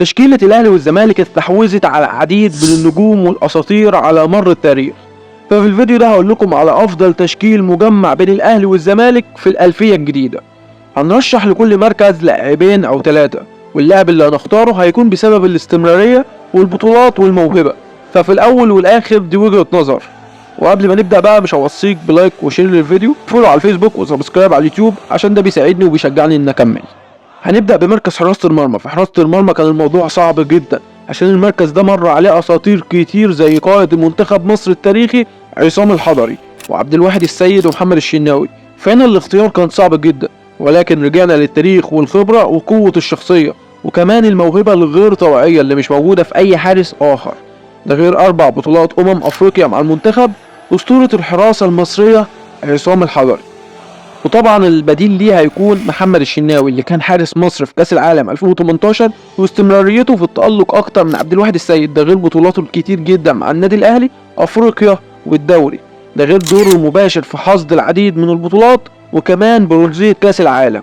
تشكيلة الأهلي والزمالك استحوذت على العديد من النجوم والأساطير على مر التاريخ. ففي الفيديو ده هقول لكم على أفضل تشكيل مجمع بين الأهلي والزمالك في الألفية الجديدة. هنرشح لكل مركز لاعبين أو 3، واللاعب اللي هنختاره هيكون بسبب الاستمرارية والبطولات والموهبة. ففي الأول والآخر دي وجهة نظر. وقبل ما نبدأ بقى مش هوصيك بلايك وشير للفيديو، فولو على الفيسبوك وسبسكرايب على اليوتيوب عشان ده بيساعدني وبيشجعني إن أكمل. هنبدأ بمركز حراسة المرمى. في حراسة المرمى كان الموضوع صعب جدا عشان المركز ده مر عليه أساطير كتير زي قائد منتخب مصر التاريخي عصام الحضري وعبد الواحد السيد ومحمد الشناوي. فهنا الاختيار كان صعب جدا، ولكن رجعنا للتاريخ والخبرة وقوة الشخصية وكمان الموهبة الغير طبيعية اللي مش موجودة في أي حارس آخر. ده غير 4 بطولات أفريقيا مع المنتخب. أسطورة الحراسة المصرية عصام الحضري. وطبعا البديل ليه هيكون محمد الشناوي اللي كان حارس مصر في كاس العالم 2018 واستمراريته في التألق اكتر من عبد الواحد السيد. ده غير بطولاته الكتير جدا مع النادي الاهلي، افريقيا والدوري. ده غير دوره المباشر في حصد العديد من البطولات وكمان برونزية كاس العالم.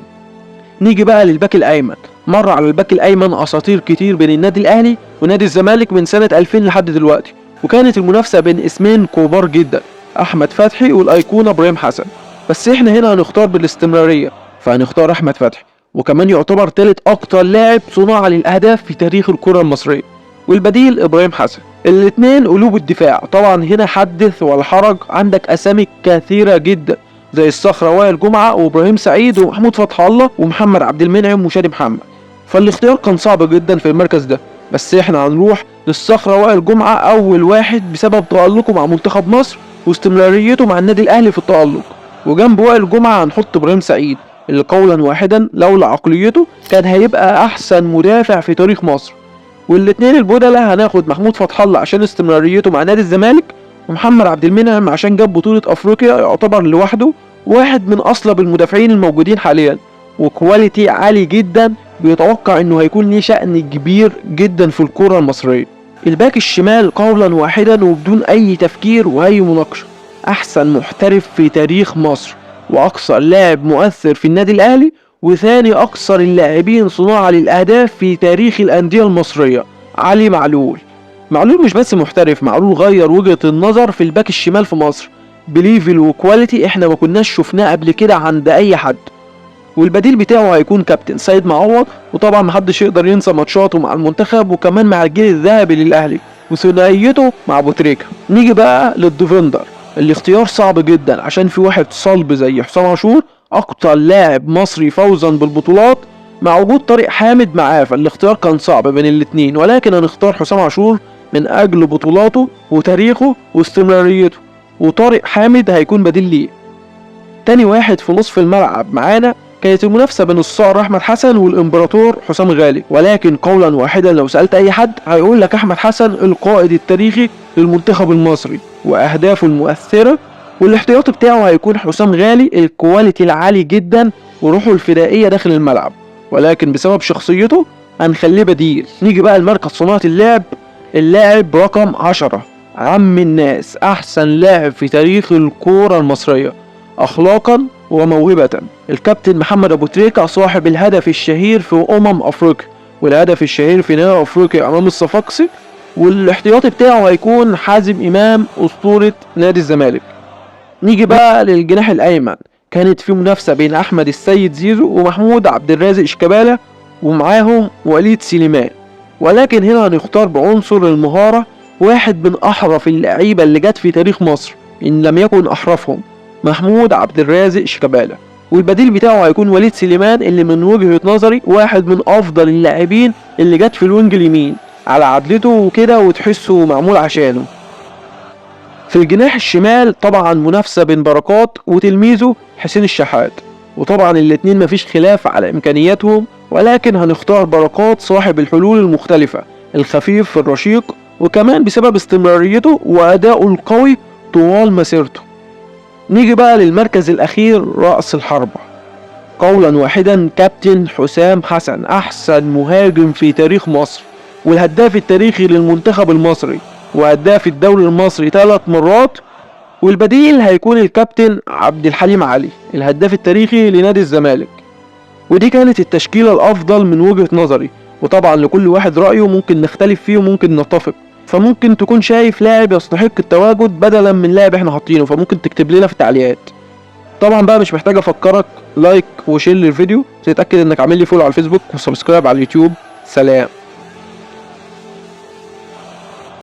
نيجي بقى للباك الايمن. مر على الباك الايمن اساطير كتير بين النادي الاهلي ونادي الزمالك من سنة 2000 لحد دلوقتي، وكانت المنافسة بين اسمين كبار جدا، احمد فتحي والايقونة ابراهيم حسن. بس احنا هنا هنختار بالاستمرارية، فهنختار احمد فتحي، وكمان يعتبر تالت اكتر لاعب صناعة للاهداف في تاريخ الكرة المصرية. والبديل ابراهيم حسن. الاتنين قلوب الدفاع. طبعا هنا حدث ولا حرج، عندك اسامي كثيرة جدا زي الصخرة وائل جمعة وابراهيم سعيد ومحمود فتح الله ومحمد عبد المنعم وشادي محمد. فالاختيار كان صعب جدا في المركز ده، بس احنا هنروح للصخرة وائل جمعة اول واحد بسبب تألقه مع منتخب مصر واستمراريته مع النادي الاهلي في التألق. وجنب وائل جمعة هنحط ابراهيم سعيد اللي قولا واحدا لولا عقليته كان هيبقى احسن مدافع في تاريخ مصر. والاتنين البدلاء هناخد محمود فتح الله عشان استمراريته مع نادي الزمالك، ومحمد عبد المنعم عشان جاب بطولة افريقيا يعتبر لوحده، واحد من اصلب المدافعين الموجودين حاليا وكواليتي عالي جدا، بيتوقع انه هيكون ليه شأن كبير جدا في الكرة المصرية. الباك الشمال قولا واحدا وبدون اي تفكير واي مناقشة، احسن محترف في تاريخ مصر واكثر لاعب مؤثر في النادي الاهلي وثاني اكثر اللاعبين صناعة للاهداف في تاريخ الاندية المصرية، علي معلول. معلول مش بس محترف، معلول غير وجهة النظر في الباك الشمال في مصر بليفل وكواليتي احنا ما كناش شفناه قبل كده عند اي حد. والبديل بتاعه هيكون كابتن سيد معوض، وطبعا محدش يقدر ينسى ماتشاته مع المنتخب وكمان مع الجيل الذهبي للاهلي وثنائيته مع ابو تريكة. نيجي بقى للديفندر. الاختيار صعب جدا عشان في واحد صلب زي حسام عاشور اكتر لاعب مصري فوزا بالبطولات مع وجود طارق حامد معاه، فالاختيار كان صعب بين الاتنين، ولكن هنختار حسام عاشور من اجل بطولاته وتاريخه واستمراريته، وطارق حامد هيكون بديل ليه. تاني واحد في نصف الملعب معانا كانت المنافسة بين الصقر أحمد حسن والإمبراطور حسام غالي، ولكن قولا واحدا لو سألت أي حد هيقول لك أحمد حسن القائد التاريخي للمنتخب المصري وأهدافه المؤثرة، والاحتياطي بتاعه هيكون حسام غالي الكواليتي العالي جدا وروحه الفدائية داخل الملعب، ولكن بسبب شخصيته هنخليه بديل. نيجي بقى لمركز صناعة اللعب. اللاعب رقم 10 عم الناس، أحسن لاعب في تاريخ الكورة المصرية اخلاقا وموهبة، الكابتن محمد ابو تريكة صاحب الهدف الشهير في افريقيا والهدف الشهير في نهائي افريقيا امام الصفاقسي. والاحتياطي بتاعه هيكون حازم امام اسطورة نادي الزمالك. نيجي بقى للجناح الايمن. كانت في منافسة بين احمد السيد زيزو ومحمود عبد الرازق شيكابالا ومعاهم وليد سليمان، ولكن هنا هنختار بعنصر المهارة واحد من احرف اللعيبة اللي جت في تاريخ مصر ان لم يكن احرفهم، محمود عبد الرازق شيكابالا. والبديل بتاعه هيكون وليد سليمان اللي من وجهة نظري واحد من افضل اللاعبين اللي جت في الوينج اليمين على عدلته وكده وتحسه معمول عشانه. في الجناح الشمال طبعا منافسة بين بركات وتلميذه حسين الشحات، وطبعا الاتنين مفيش خلاف على امكانياتهم، ولكن هنختار بركات صاحب الحلول المختلفة الخفيف الرشيق وكمان بسبب استمراريته وادائه القوي طوال مسيرته. نيجي بقى للمركز الأخير رأس الحربة. قولا واحدا كابتن حسام حسن، أحسن مهاجم في تاريخ مصر والهداف التاريخي للمنتخب المصري وهداف الدوري المصري 3 مرات. والبديل هيكون الكابتن عبد الحليم علي الهداف التاريخي لنادي الزمالك. ودي كانت التشكيلة الأفضل من وجهة نظري، وطبعا لكل واحد رأيه، ممكن نختلف فيه وممكن نتفق. فممكن تكون شايف لاعب يستحق التواجد بدلا من لاعب احنا حاطينه، فممكن تكتب لنا في التعليقات. طبعا بقى مش محتاج افكرك، لايك وشير للفيديو، تتأكد انك عامل لي فولو على الفيسبوك وسبسكرايب على اليوتيوب. سلام.